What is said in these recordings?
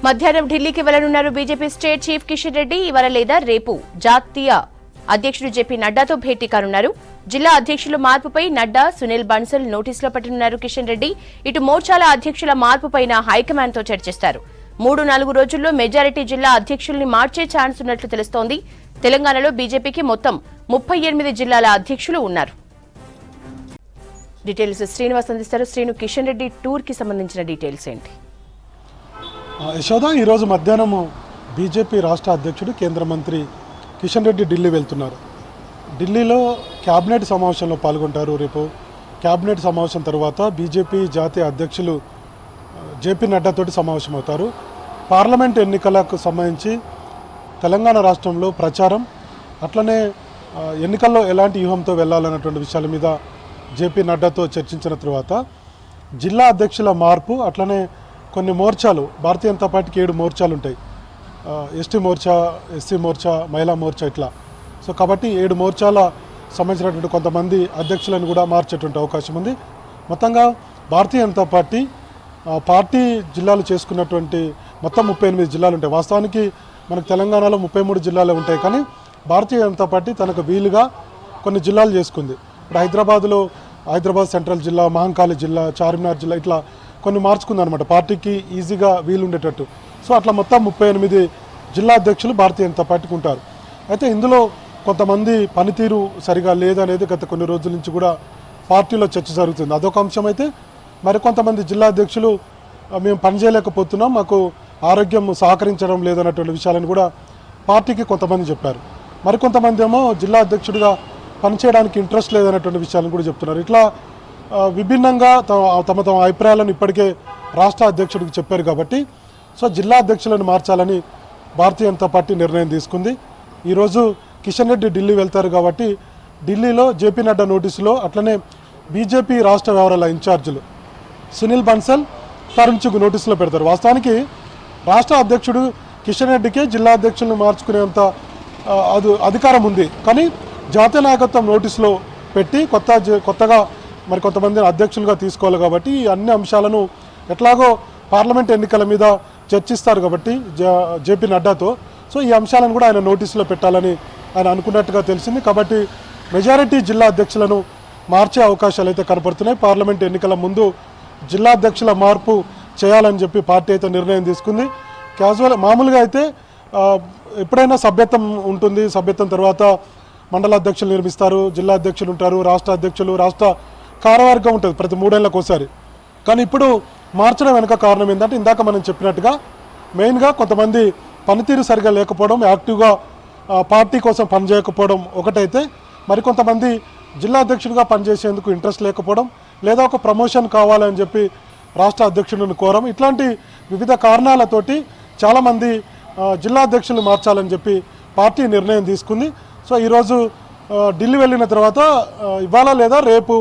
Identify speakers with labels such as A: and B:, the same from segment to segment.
A: మధ్యాహ్నం ఢిల్లీకి వెళ్లనున్నారు BJP state chief Kishan Reddy. ఇవాళ లేదా రేపు జాతీయ అధ్యక్షుడు జేపీ నడ్డాతో భేటీ కానున్నారు. జిల్లా అధ్యక్షుల మార్పుపై నడ్డా, సునీల్ బన్సల్ నోటీసులో పెట్టనున్నారు కిషన్ రెడ్డి. ఇటు మోర్చాల అధ్యక్షుల మార్పుపైన హైకమాండ్ తో చర్చిస్తారు. 3-4 రోజుల్లో మెజారిటీ జిల్లా అధ్యక్షుల్ని మార్చే ఛాన్స్ ఉన్నట్లు తెలుస్తోంది. తెలంగాణలో బీజేపీకి మొత్తం 38 జిల్లాల అధ్యక్షులు ఉన్నారు. డీటెయిల్స్ శ్రీనివాస్ అందిస్తారు. శ్రీను, కిషన్ రెడ్డి టూర్ కి సంబంధించిన డీటెయిల్స్ ఏంటి?
B: యశోద, ఈరోజు మధ్యాహ్నం బీజేపీ రాష్ట్ర అధ్యక్షుడు కేంద్ర మంత్రి కిషన్ రెడ్డి ఢిల్లీ వెళ్తున్నారు. ఢిల్లీలో క్యాబినెట్ సమావేశంలో పాల్గొంటారు. రేపు క్యాబినెట్ సమావేశం తర్వాత బీజేపీ జాతీయ అధ్యక్షులు జేపీ నడ్డాతోటి సమావేశమవుతారు. పార్లమెంట్ ఎన్నికలకు సంబంధించి తెలంగాణ రాష్ట్రంలో ప్రచారం, అట్లనే ఎన్నికల్లో ఎలాంటి వ్యూహంతో వెళ్ళాలన్నటువంటి విషయాల మీద జేపీ నడ్డాతో చర్చించిన తర్వాత జిల్లా అధ్యక్షుల మార్పు, అట్లనే కొన్ని మోర్చాలు, భారతీయ జనతా పార్టీకి 7 మోర్చాలు ఉంటాయి. ఎస్టీ మోర్చా, ఎస్సీ మోర్చా, మహిళా మోర్చా ఇట్లా. సో కాబట్టి 7 మోర్చాల సంబంధించినటువంటి కొంతమంది అధ్యక్షులను కూడా మార్చేటువంటి అవకాశం ఉంది. మొత్తంగా భారతీయ జనతా పార్టీ జిల్లాలు చేసుకున్నటువంటి మొత్తం 38 జిల్లాలు ఉంటాయి. వాస్తవానికి మనకు తెలంగాణలో 33 జిల్లాలే ఉంటాయి. కానీ భారతీయ జనతా పార్టీ తనకు వీలుగా కొన్ని జిల్లాలు చేసుకుంది. ఇప్పుడు హైదరాబాద్ సెంట్రల్ జిల్లా, మహంకాళి జిల్లా, చార్మినార్ జిల్లా ఇట్లా కొన్ని మార్చుకుంది అనమాట, పార్టీకి ఈజీగా వీలు ఉండేటట్టు. సో అట్లా మొత్తం 38 జిల్లా అధ్యక్షులు భారతీయ జనతా పార్టీకి ఉంటారు. అయితే ఇందులో కొంతమంది పనితీరు సరిగా లేదనేది గత కొన్ని రోజుల నుంచి కూడా పార్టీలో చర్చ జరుగుతుంది. అదొక అంశం. అయితే మరికొంతమంది జిల్లా అధ్యక్షులు మేము పనిచేయలేకపోతున్నాం, మాకు ఆరోగ్యం సహకరించడం లేదన్నటువంటి విషయాలను కూడా పార్టీకి కొంతమంది చెప్పారు. మరికొంతమంది ఏమో జిల్లా అధ్యక్షుడిగా పనిచేయడానికి ఇంట్రెస్ట్ లేదన్నటువంటి విషయాలను కూడా చెప్తున్నారు. ఇట్లా విభిన్నంగా తమ అభిప్రాయాలను ఇప్పటికే రాష్ట్ర అధ్యక్షుడికి చెప్పారు. కాబట్టి సో జిల్లా అధ్యక్షులను మార్చాలని భారతీయ జనతా పార్టీ నిర్ణయం తీసుకుంది. ఈరోజు కిషన్ రెడ్డి ఢిల్లీ వెళ్తారు కాబట్టి ఢిల్లీలో జేపీ నడ్డా నోటీసులో, అట్లనే బీజేపీ రాష్ట్ర వ్యవహారాల ఇన్ఛార్జీలు సునీల్ బన్సల్, తరుణ్ చుగ్ నోటీసులో పెడతారు. వాస్తవానికి రాష్ట్ర అధ్యక్షుడు కిషన్ రెడ్డికే జిల్లా అధ్యక్షులను మార్చుకునేంత అధికారం ఉంది. కానీ జాతీయ నాయకత్వం నోటీసులో పెట్టి కొత్తగా మరి కొంతమంది అధ్యక్షులుగా తీసుకోవాలి. కాబట్టి ఈ అన్ని అంశాలను ఎట్లాగో పార్లమెంట్ ఎన్నికల మీద చర్చిస్తారు కాబట్టి జేపీ నడ్డాతో, సో ఈ అంశాలను కూడా ఆయన నోటీసులో పెట్టాలని ఆయన అనుకున్నట్టుగా తెలిసింది. కాబట్టి మెజారిటీ జిల్లా అధ్యక్షులను మార్చే అవకాశాలు అయితే కనపడుతున్నాయి. పార్లమెంట్ ఎన్నికల ముందు జిల్లా అధ్యక్షుల మార్పు చేయాలని చెప్పి పార్టీ అయితే నిర్ణయం తీసుకుంది. మామూలుగా అయితే ఎప్పుడైనా సభ్యత్వం ఉంటుంది, సభ్యత్వం తర్వాత మండల అధ్యక్షులు నిర్మిస్తారు, జిల్లా అధ్యక్షులు ఉంటారు, రాష్ట్ర అధ్యక్షులు, రాష్ట్ర కార్యవర్గం ఉంటుంది ప్రతి 3 ఏళ్ళకు ఒకసారి. కానీ ఇప్పుడు మార్చడం వెనుక కారణం ఏంటంటే ఇందాక మనం చెప్పినట్టుగా మెయిన్గా కొంతమంది పనితీరు సరిగా లేకపోవడం, యాక్టివ్గా పార్టీ కోసం పనిచేయకపోవడం ఒకటైతే, మరికొంతమంది జిల్లా అధ్యక్షుడిగా పనిచేసేందుకు ఇంట్రెస్ట్ లేకపోవడం, లేదా ఒక ప్రమోషన్ కావాలని చెప్పి రాష్ట్ర అధ్యక్షుడిని కోరడం, ఇట్లాంటి వివిధ కారణాలతోటి చాలామంది జిల్లా అధ్యక్షులు మార్చాలని చెప్పి పార్టీ నిర్ణయం తీసుకుంది. సో ఈరోజు ఢిల్లీ వెళ్ళిన తర్వాత ఇవాళ లేదా రేపు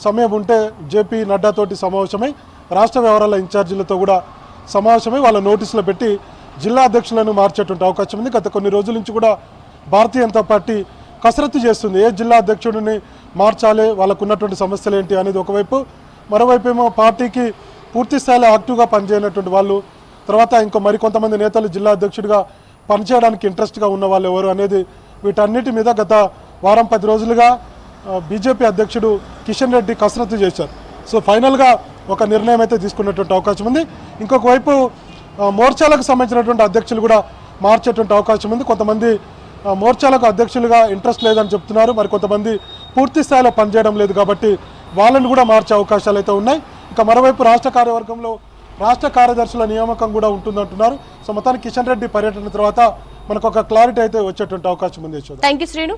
B: సమయం ఉంటే జేపీ నడ్డాతోటి సమావేశమై రాష్ట్ర వ్యవహారాల ఇన్ఛార్జీలతో కూడా సమావేశమై వాళ్ళ నోటీసులు పెట్టి జిల్లా అధ్యక్షులను మార్చేటువంటి అవకాశం ఉంది. గత కొన్ని రోజుల నుంచి కూడా భారతీయ జనతా పార్టీ కసరత్తు చేస్తుంది. ఏ జిల్లా అధ్యక్షుడిని మార్చాలి, వాళ్ళకు ఉన్నటువంటి సమస్యలు ఏంటి అనేది ఒకవైపు, మరోవైపు ఏమో పార్టీకి పూర్తి స్థాయిలో యాక్టివ్గా పనిచేయనటువంటి వాళ్ళు, తర్వాత ఇంకో మరికొంతమంది నేతలు జిల్లా అధ్యక్షుడిగా పనిచేయడానికి ఇంట్రెస్ట్గా ఉన్న వాళ్ళు ఎవరు అనేది, వీటన్నిటి మీద గత వారం 10 రోజులుగా బీజేపీ అధ్యక్షుడు కిషన్ రెడ్డి కసరత్తు చేశారు. సో ఫైనల్గా ఒక నిర్ణయం అయితే తీసుకున్నటువంటి అవకాశం ఉంది. ఇంకొక వైపు మోర్చాలకు సంబంధించినటువంటి అధ్యక్షులు కూడా మార్చేటువంటి అవకాశం ఉంది. కొంతమంది మోర్చాలకు అధ్యక్షులుగా ఇంట్రెస్ట్ లేదని చెప్తున్నారు, మరి కొంతమంది పూర్తి స్థాయిలో పనిచేయడం లేదు కాబట్టి వాళ్ళని కూడా మార్చే అవకాశాలు అయితే ఉన్నాయి. ఇంకా మరోవైపు రాష్ట్ర కార్యవర్గంలో రాష్ట్ర కార్యదర్శుల నియామకం కూడా ఉంటుందంటున్నారు. సో మొత్తానికి కిషన్ రెడ్డి పర్యటన తర్వాత మనకు ఒక క్లారిటీ అయితే వచ్చేటువంటి అవకాశం ఉంది.
A: థాంక్యూ శ్రీను.